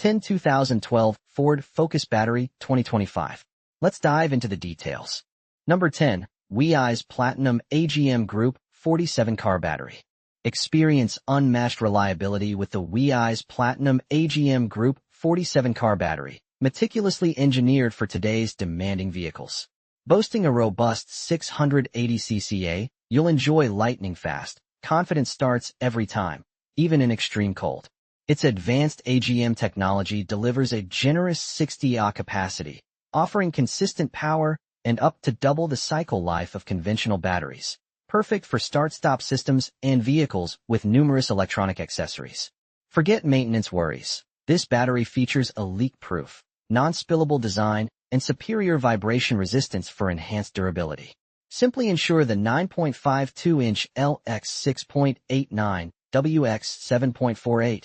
2012 Ford Focus Battery 2025. Let's dive into the details. Number 10. Weize Platinum AGM Group 47 Car Battery. Experience unmatched reliability with the Weize Platinum AGM Group 47 Car Battery, meticulously engineered for today's demanding vehicles. Boasting a robust 680 cca, you'll enjoy lightning-fast, confident starts every time, even in extreme cold. Its advanced AGM technology delivers a generous 60 Ah capacity, offering consistent power and up to double the cycle life of conventional batteries. Perfect for start-stop systems and vehicles with numerous electronic accessories. Forget maintenance worries. This battery features a leak-proof, non-spillable design and superior vibration resistance for enhanced durability. Simply ensure the 9.52-inch LX 6.89, WX 7.48,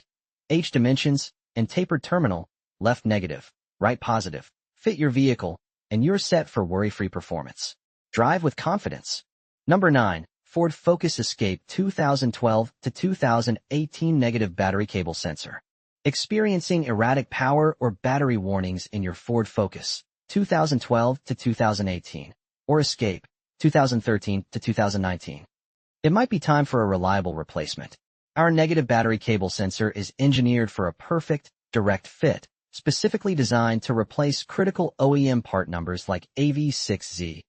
H dimensions, and tapered terminal, left negative, right positive, fit your vehicle, and you're set for worry-free performance. Drive with confidence. Number 9. Ford Focus Escape 2012 to 2018 Negative Battery Cable Sensor. Experiencing erratic power or battery warnings in your Ford Focus 2012 to 2018 or Escape 2013 to 2019. It might be time for a reliable replacement. Our negative battery cable sensor is engineered for a perfect, direct fit, specifically designed to replace critical OEM part numbers like AV6Z,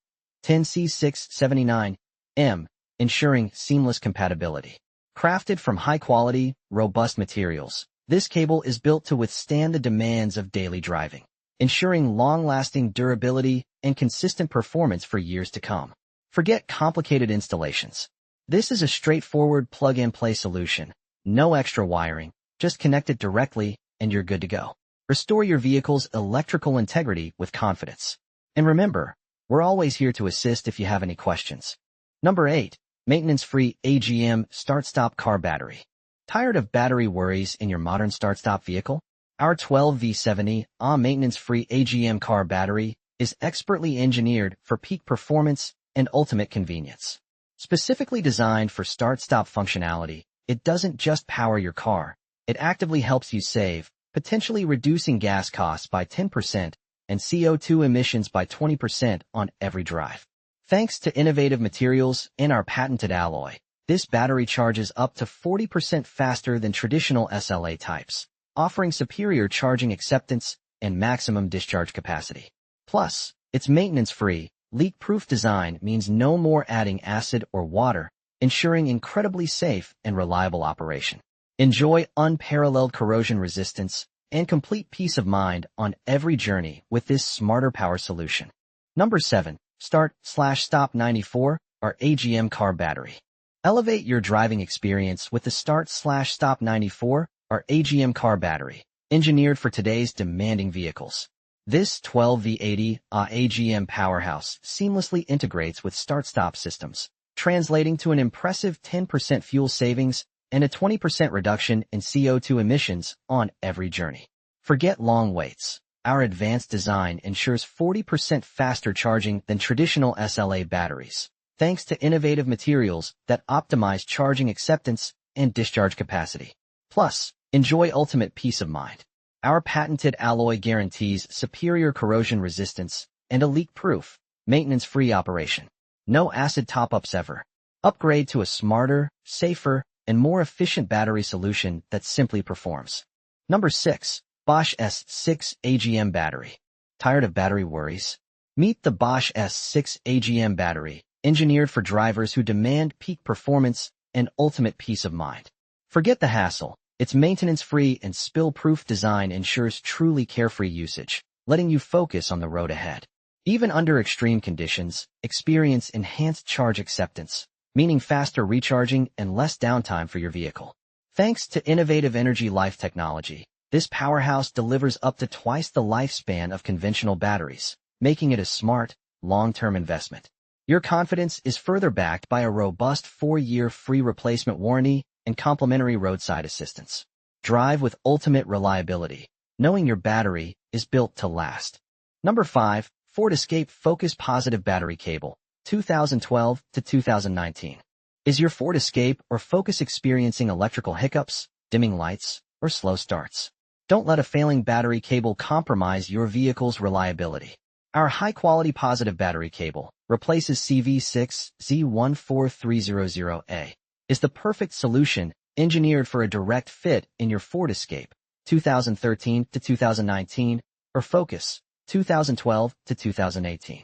10C679M, ensuring seamless compatibility. Crafted from high-quality, robust materials, this cable is built to withstand the demands of daily driving, ensuring long-lasting durability and consistent performance for years to come. Forget complicated installations. This is a straightforward plug-and-play solution. No extra wiring, just connect it directly and you're good to go. Restore your vehicle's electrical integrity with confidence. And remember, we're always here to assist if you have any questions. Number 8. Maintenance-free AGM Start-Stop Car Battery. Tired of battery worries in your modern start-stop vehicle? Our 12V70 maintenance-free AGM car battery is expertly engineered for peak performance and ultimate convenience. Specifically designed for start-stop functionality, it doesn't just power your car, it actively helps you save, potentially reducing gas costs by 10% and CO2 emissions by 20% on every drive. Thanks to innovative materials and our patented alloy, this battery charges up to 40% faster than traditional SLA types, offering superior charging acceptance and maximum discharge capacity. Plus, its maintenance-free, leak-proof design means no more adding acid or water, ensuring incredibly safe and reliable operation. Enjoy unparalleled corrosion resistance and complete peace of mind on every journey with this smarter power solution. Number 7. Start/Stop 94, our AGM car battery. Elevate your driving experience with the Start/Stop 94, our AGM car battery, engineered for today's demanding vehicles. This 12V80 AGM powerhouse seamlessly integrates with start-stop systems, translating to an impressive 10% fuel savings and a 20% reduction in CO2 emissions on every journey. Forget long waits. Our advanced design ensures 40% faster charging than traditional SLA batteries, thanks to innovative materials that optimize charging acceptance and discharge capacity. Plus, enjoy ultimate peace of mind. Our patented alloy guarantees superior corrosion resistance and a leak-proof, maintenance-free operation. No acid top-ups ever. Upgrade to a smarter, safer, and more efficient battery solution that simply performs. Number 6. BOSCH S6 AGM Battery. Tired of battery worries? Meet the BOSCH S6 AGM Battery, engineered for drivers who demand peak performance and ultimate peace of mind. Forget the hassle. Its maintenance-free and spill-proof design ensures truly carefree usage, letting you focus on the road ahead. Even under extreme conditions, experience enhanced charge acceptance, meaning faster recharging and less downtime for your vehicle. Thanks to innovative energy life technology, this powerhouse delivers up to twice the lifespan of conventional batteries, making it a smart, long-term investment. Your confidence is further backed by a robust 4-year free replacement warranty and complimentary roadside assistance. Drive with ultimate reliability, knowing your battery is built to last. Number 5. Ford Escape Focus Positive Battery Cable, 2012 to 2019. Is your Ford Escape or Focus experiencing electrical hiccups, dimming lights, or slow starts? Don't let a failing battery cable compromise your vehicle's reliability. Our high-quality positive battery cable replaces CV6Z14300A is the perfect solution engineered for a direct fit in your Ford Escape 2013 to 2019 or Focus 2012 to 2018.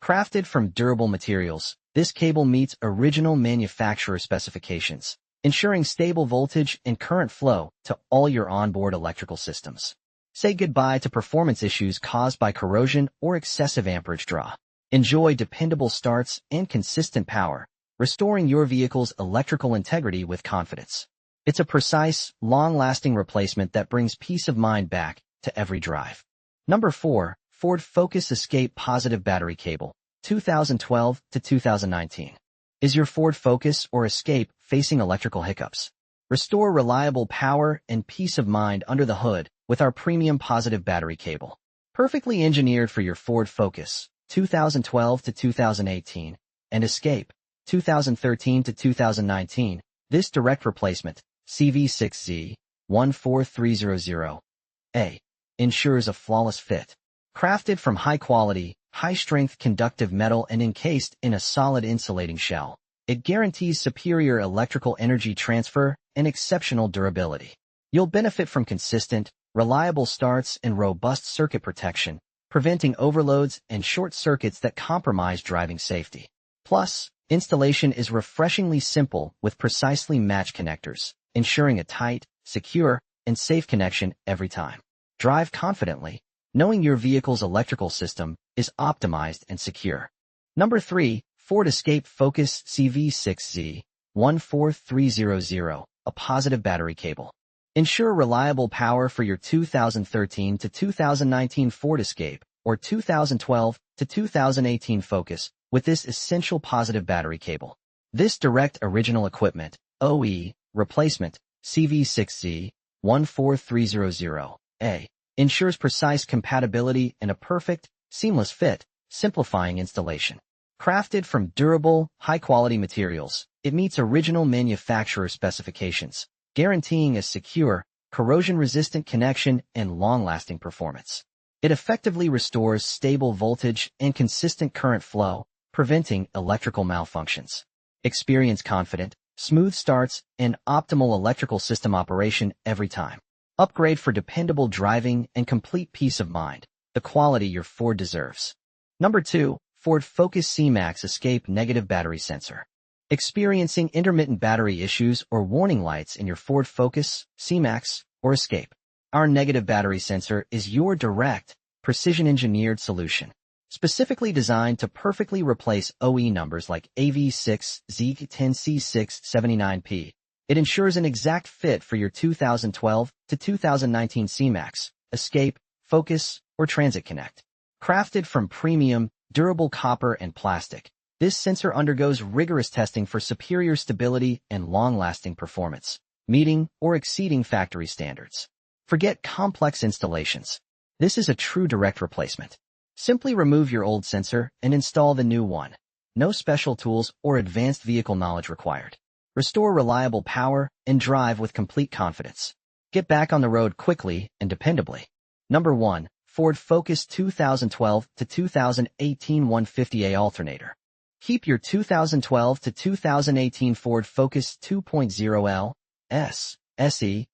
Crafted from durable materials, this cable meets original manufacturer specifications, ensuring stable voltage and current flow to all your onboard electrical systems. Say goodbye to performance issues caused by corrosion or excessive amperage draw. Enjoy dependable starts and consistent power, restoring your vehicle's electrical integrity with confidence. It's a precise, long-lasting replacement that brings peace of mind back to every drive. Number 4. Ford Focus Escape Positive Battery Cable, 2012 to 2019. Is your Ford Focus or Escape facing electrical hiccups? Restore reliable power and peace of mind under the hood with our premium positive battery cable. Perfectly engineered for your Ford Focus, 2012 to 2018, and Escape, 2013 to 2019, this direct replacement, CV6Z14300A, ensures a flawless fit. Crafted from high-quality, high-strength conductive metal and encased in a solid insulating shell, it guarantees superior electrical energy transfer and exceptional durability. You'll benefit from consistent, reliable starts and robust circuit protection, preventing overloads and short circuits that compromise driving safety. Plus, installation is refreshingly simple with precisely matched connectors, ensuring a tight, secure, and safe connection every time. Drive confidently, knowing your vehicle's electrical system is optimized and secure. Number 3. Ford Escape Focus CV6Z14300, a positive battery cable. Ensure reliable power for your 2013 to 2019 Ford Escape or 2012 to 2018 Focus with this essential positive battery cable. This direct original equipment, OE, replacement, CV6Z14300A, ensures precise compatibility and a perfect, seamless fit, simplifying installation. Crafted from durable, high-quality materials, it meets original manufacturer specifications, guaranteeing a secure, corrosion-resistant connection and long-lasting performance. It effectively restores stable voltage and consistent current flow, preventing electrical malfunctions. Experience confident, smooth starts, and optimal electrical system operation every time. Upgrade for dependable driving and complete peace of mind, the quality your Ford deserves. Number 2. Ford Focus C-Max Escape Negative Battery Sensor. Experiencing intermittent battery issues or warning lights in your Ford Focus, C-Max, or Escape? Our negative battery sensor is your direct, precision-engineered solution. Specifically designed to perfectly replace OE numbers like AV6Z10C679P. It ensures an exact fit for your 2012 to 2019 C-Max, Escape, Focus, or Transit Connect. Crafted from premium, durable copper and plastic, this sensor undergoes rigorous testing for superior stability and long-lasting performance, meeting or exceeding factory standards. Forget complex installations. This is a true direct replacement. Simply remove your old sensor and install the new one. No special tools or advanced vehicle knowledge required. Restore reliable power and drive with complete confidence. Get back on the road quickly and dependably. Number 1. Ford Focus 2012 to 2018 150A Alternator. Keep your 2012 to 2018 Ford Focus 2.0L, S, SE,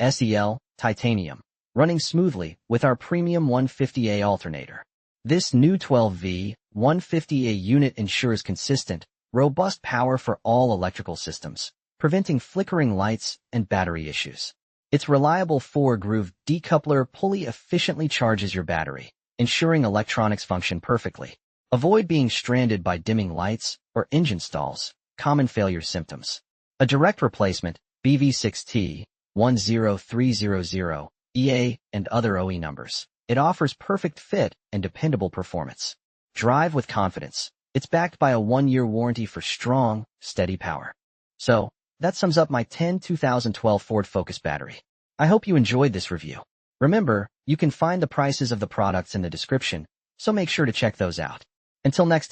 SEL, Titanium, running smoothly with our premium 150A alternator. This new 12V 150A unit ensures consistent, robust power for all electrical systems, preventing flickering lights and battery issues. Its reliable 4-groove decoupler pulley efficiently charges your battery, ensuring electronics function perfectly. Avoid being stranded by dimming lights or engine stalls, common failure symptoms. A direct replacement, BV6T 10300, EA, and other OE numbers. It offers perfect fit and dependable performance. Drive with confidence. It's backed by a 1-year warranty for strong, steady power. So, that sums up my 2012 Ford Focus battery. I hope you enjoyed this review. Remember, you can find the prices of the products in the description, so make sure to check those out. Until next time.